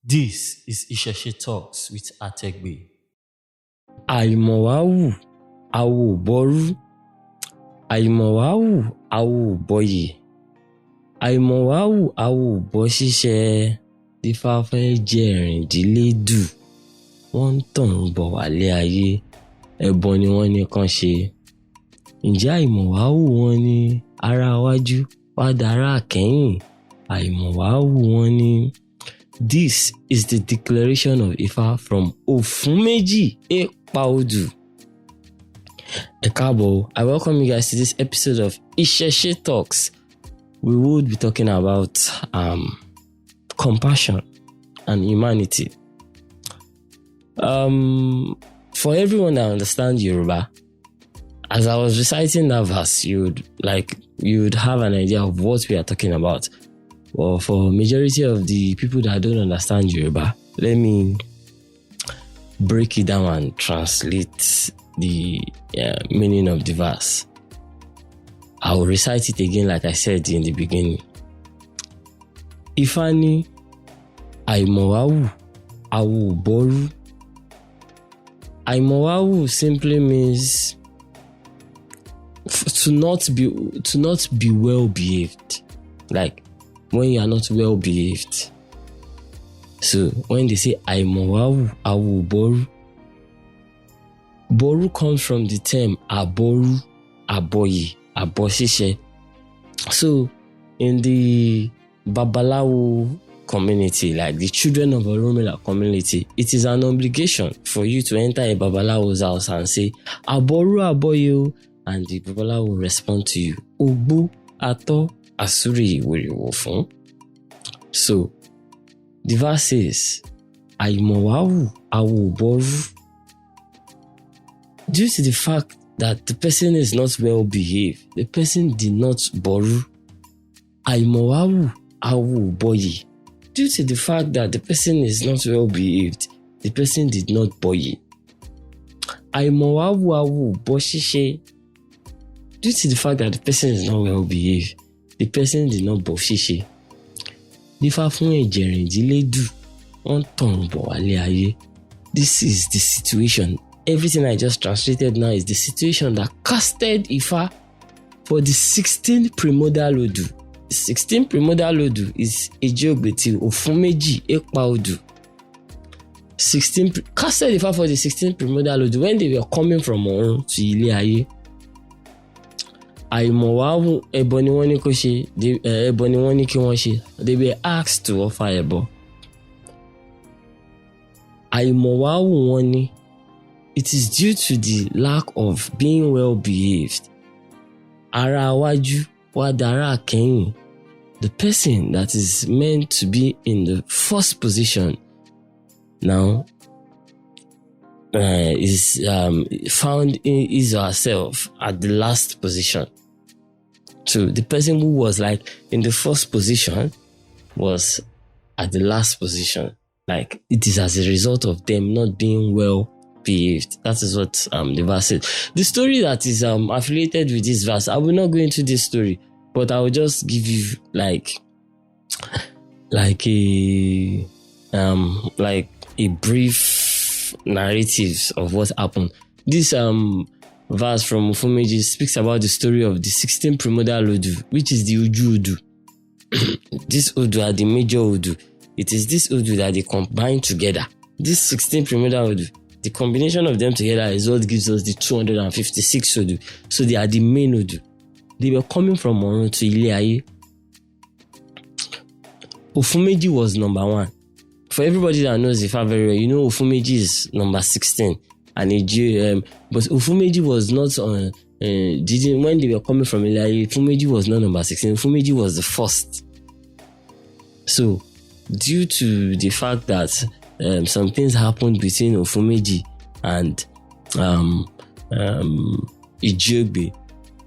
This is Isheshe Talks with Ategbe. Àìmọ̀wáwù awo ò bọ́rú, àìmọ̀wáwù awo ò bọyè, àìmọ̀wáwù awo ò bọ́ ṣíṣẹ́, tífá fẹ́ jẹ ẹ̀rìndínlédù, wọ́n ń tàn bọ̀ wálé ayé, ẹbọ ni wọ́n ní kán ṣe. Ǹjẹ́ àìmọ̀wáwù wọn ní ará iwájú wá dará àkẹ́yìn? Àìmọ̀wáwù wọn ní. This is the declaration of Ifa from Ofun meji Odu. Ekabo, I welcome you guys to this episode of Isheshe Talks. We would be talking about compassion and humanity. For everyone that understands Yoruba, as I was reciting that verse, you would have an idea of what we are talking about. Well, for majority of the people that don't understand Yoruba, let me break it down and translate the meaning of the verse. I will recite it again like I said in the beginning. Ifani àìmọ̀wáwù awo ò bọ́rú. Àìmọ̀wáwù simply means to not be well behaved, like when you are not well behaved. So when they say àìmọ̀wáwù awo ò bọ́rú, boru comes from the term aboru, aboye, abosise. So in the Babalawo community, like the children of Oromila community, it is an obligation for you to enter a Babalawo's house and say aboru aboye, and the Babalawo will respond to you ogbu ato asuri wiriwo fun. So the verse says àìmọ̀wáwù awo ò bọ́rú. Due to the fact that the person is not well behaved, the person did not boru. Àìmọ̀wáwù awo ò bọyè. Due to the fact that the person is not well behaved, the person did not bọyè. Àìmọ̀wáwù awo ò bọ́ ṣíṣe. Due to the fact that the person is not well behaved, the person did not bọ́ ṣíṣe. Dífá fún ẹ̀jẹ̀ ẹ̀rìndínlédù, wọ́n tàn bọ̀ wálé ayé. This is the situation. Everything I just translated now is the situation that casted Ifa for the 16th primordial Odu. The 16th primordial Odu is Ejiogbe Ofun meji Odu. Casted Ifa for the 16th primordial Odu when they were coming from Orun to Ile Aye. Àìmọ̀wáwù ẹbọ ni wọ́n ní kó ṣe, ẹbọ ni wọ́n ní kí wọ́n ṣe. They were asked to offer ẹbọ. Àìmọ̀wáwù wọn ní. It is due to the lack of being well behaved. Ará iwájú wá dará àkẹ́yìn. The person that is meant to be in the first position now is found in his or herself at the last position. So the person who was like in the first position was at the last position. Like it is as a result of them not being well behaved. That is what the verse says. The story that is affiliated with this verse, I will not go into this story, but I will just give you like a brief narrative of what happened. This verse from Ofun meji speaks about the story of the 16th primordial Odu, which is the Uju Odu. This Odu are the major Odu. It is this Odu that they combine together. This 16th primordial Odu, the combination of them together is what gives us the 256 Odu. So they are the main Odu. They were coming from Orun to Ile Aye. Ofun meji was number 1. For everybody that knows Ifa very well, you know Ofun meji is number 16. And but Ofun meji was not on. When they were coming from Ile Aye, Ofun meji was not number 16. Ofun meji was the first. So, due to the fact that some things happened between Ofun meji and Ejiogbe,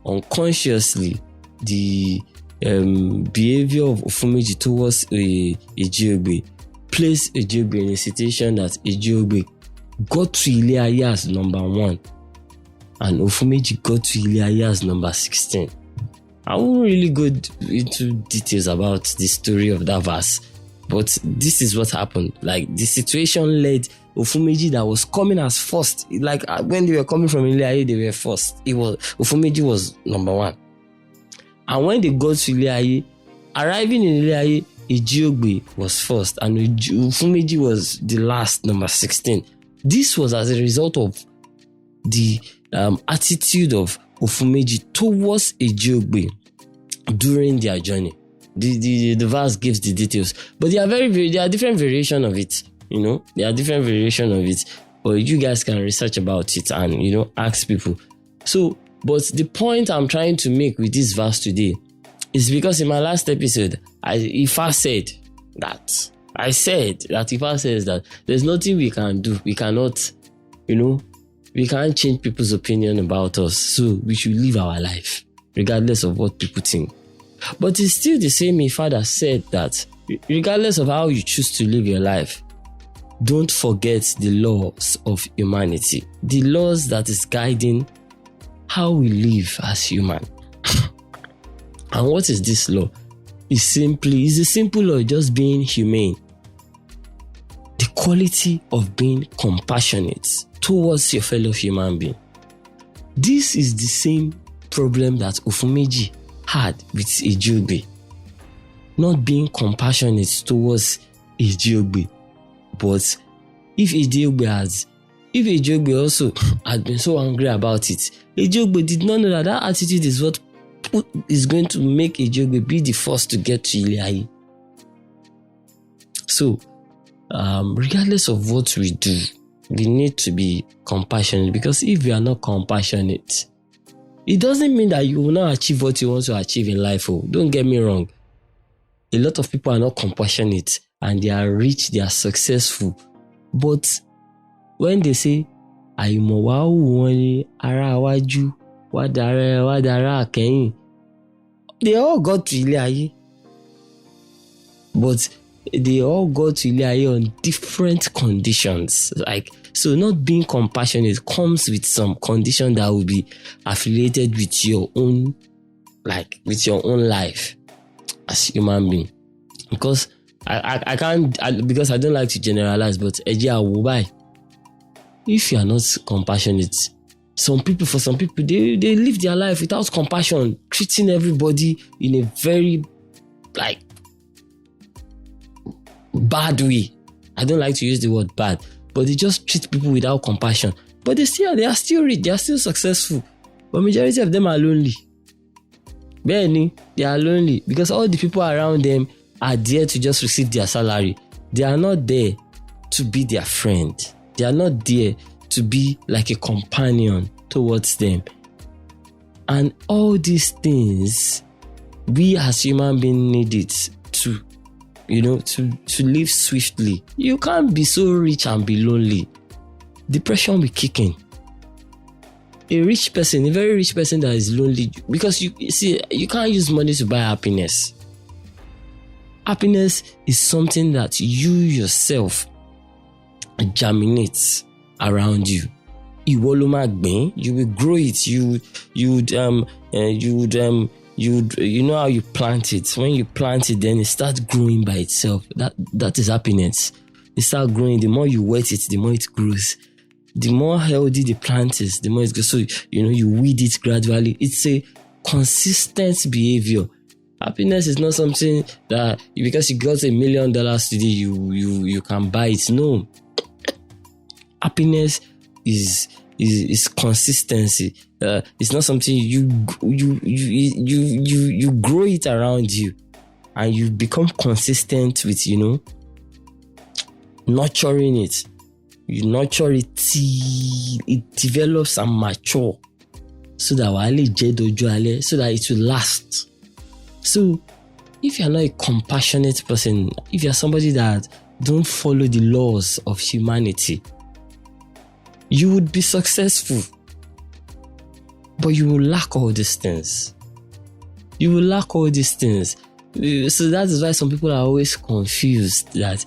unconsciously the behavior of Ofun meji towards Ejiogbe placed Ejiogbe in a situation that Ejiogbe got to Ile Aye as number 1 and Ofun meji got to Ile Aye as number 16. I won't really go into details about the story of that verse, But this is what happened. Like, the situation led Ofun Meji that was coming as first. Like, when they were coming from Ile-Aye, they were first. Ofun Meji was number 1. And when they got to Ile-Aye, arriving in Ile-Aye, Ejiogbe was first, and Ofun Meji was the last, number 16. This was as a result of the attitude of Ofun Meji towards Ejiogbe during their journey. The verse gives the details, but there are different variations of it. There are different variations of it, but you guys can research about it and ask people. So, but the point I'm trying to make with this verse today is because in my last episode, Ifa said that Ifa says that there's nothing we can do. We cannot, we can't change people's opinion about us. So we should live our life regardless of what people think. But it's still the same Ifa that said that regardless of how you choose to live your life, don't forget the laws of humanity, the laws that is guiding how we live as human. And what is this law? It's a simple law, just being humane. The quality of being compassionate towards your fellow human being. This is the same problem that Ofun Meji had with Ejiogbe. Not being compassionate towards Ejiogbe. But if Ejiogbe also had been so angry about it, Ejiogbe did not know that attitude is what is going to make Ejiogbe be the first to get to Ile-Aye. So, regardless of what we do, we need to be compassionate, because if we are not compassionate, it doesn't mean that you will not achieve what you want to achieve in life. Oh, don't get me wrong. A lot of people are not compassionate and they are rich, they are successful. But when they say, Àìmọ̀wá hù wọ́n ní ará iwájú, wá dára àkẹ́yìn, they all got to Ile-Aye. But they all got to Ile-Aye on different conditions. So not being compassionate comes with some condition that will be affiliated with your own, with your own life as human being. Because I can't, because I don't like to generalize, but if you are not compassionate, for some people, they live their life without compassion, treating everybody in a very, bad way. I don't like to use the word bad, but they just treat people without compassion. But they are still rich, they are still successful. But majority of them are lonely. They are lonely because all the people around them are there to just receive their salary. They are not there to be their friend. They are not there to be like a companion towards them. And all these things, we as human beings need it to live swiftly. You can't be so rich and be lonely. Depression will kick in. A very rich person that is lonely, because you can't use money to buy happiness. Happiness is something that you yourself germinate around you. You will grow it. You know how you plant it. When you plant it, then it starts growing by itself. That is happiness. It starts growing. The more you wet it, the more it grows. The more healthy the plant is, the more it grows. So you weed it gradually. It's a consistent behavior. Happiness is not something that because you got $1 million today, you can buy it. No. Happiness is consistency. It's not something you grow it around you, and you become consistent with nurturing it. You nurture it till it develops and mature, so that it will last. So, if you're not a compassionate person, if you're somebody that don't follow the laws of humanity, you would be successful, but you will lack all these things. So that is why some people are always confused that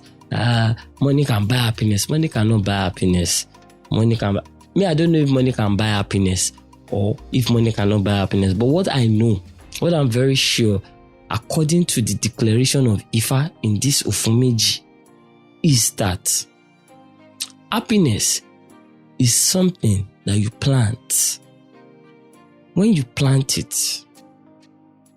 money can buy happiness. Money cannot buy happiness. I don't know if money can buy happiness or if money cannot buy happiness. But what I'm very sure according to the declaration of Ifa in this Ofun meji, is that happiness is something that you plant. When you plant it,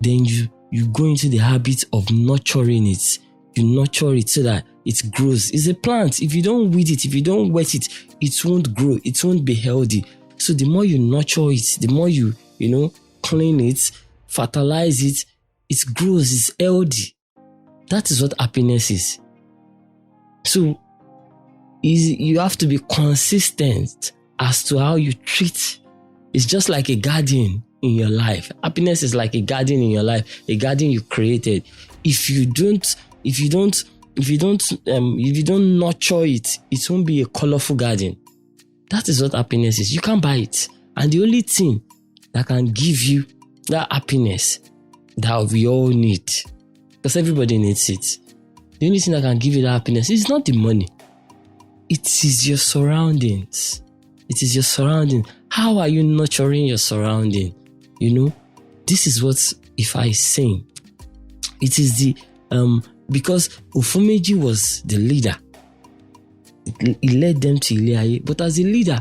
then you go into the habit of nurturing it. You nurture it so that it grows. It's a plant. If you don't weed it, if you don't wet it, it won't grow. It won't be healthy. So the more you nurture it, the more you clean it, fertilize it, it grows, it's healthy. That is what happiness is. So you have to be consistent as to how you treat. It's just like a garden in your life. Happiness is like a garden in your life, a garden you created. If you don't nurture it, it won't be a colorful garden. That is what happiness is. You can't buy it. And the only thing that can give you that happiness that we all need, because everybody needs it, the only thing that can give you that happiness is not the money. It is your surroundings. It is your surrounding. How are you nurturing your surrounding? This is what Ifa is saying. It is the because Ofun meji was the leader. He led them to Ile-Aye. But as a leader,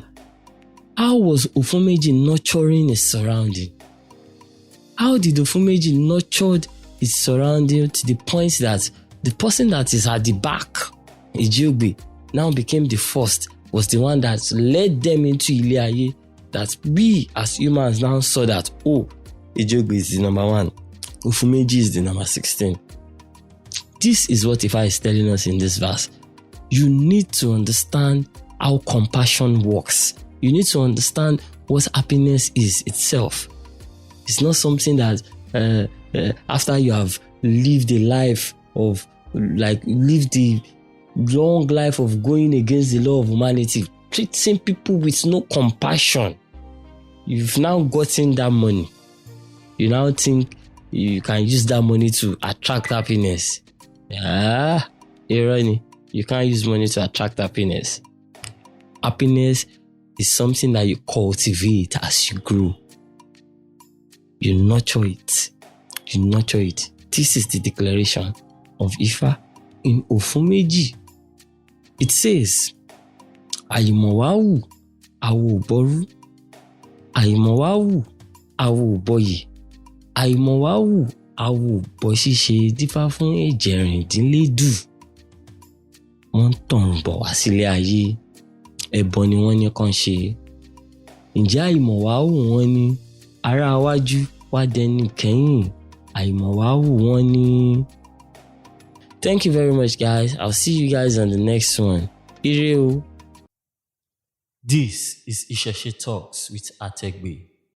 how was Ofun meji nurturing his surrounding? How did Ofun meji nurture his surrounding to the point that the person that is at the back, Ejiobe, now became the first, was the one that led them into Ile-Aye, that we as humans now saw that, Ejiobe is the number 1. Ofun meji is the number 16. This is what Ifa is telling us in this verse. You need to understand how compassion works. You need to understand what happiness is itself. It's not something that after you have lived a life of, lived the long life of going against the law of humanity, treating people with no compassion. You've now gotten that money. You now think you can use that money to attract happiness. Irony. You can't use money to attract happiness. Happiness is something that you cultivate as you grow. You nurture it. You nurture it. This is the declaration of Ifa in Ofun meji. It says, Àìmọ̀wáwù àwo òbọrú, àìmọ̀wáwù àwo òbọyè, àìmọ̀wáwù àwo òbọ̀ṣíṣe dífá fún èjèrìndínlédù. Wọ́n tọ̀run bọ̀ wá sílé ayé, ẹbọ ni wọ́n ní kàn ṣe. Ǹjẹ́ àìmọ̀wáwù wọn ní ará iwájú wá dẹni kẹ́yìn? Àìmọ̀wáwù wọn ní. Thank you very much, guys. I'll see you guys on the next one. Ire o. This is Isheshe Talks with Ategbe.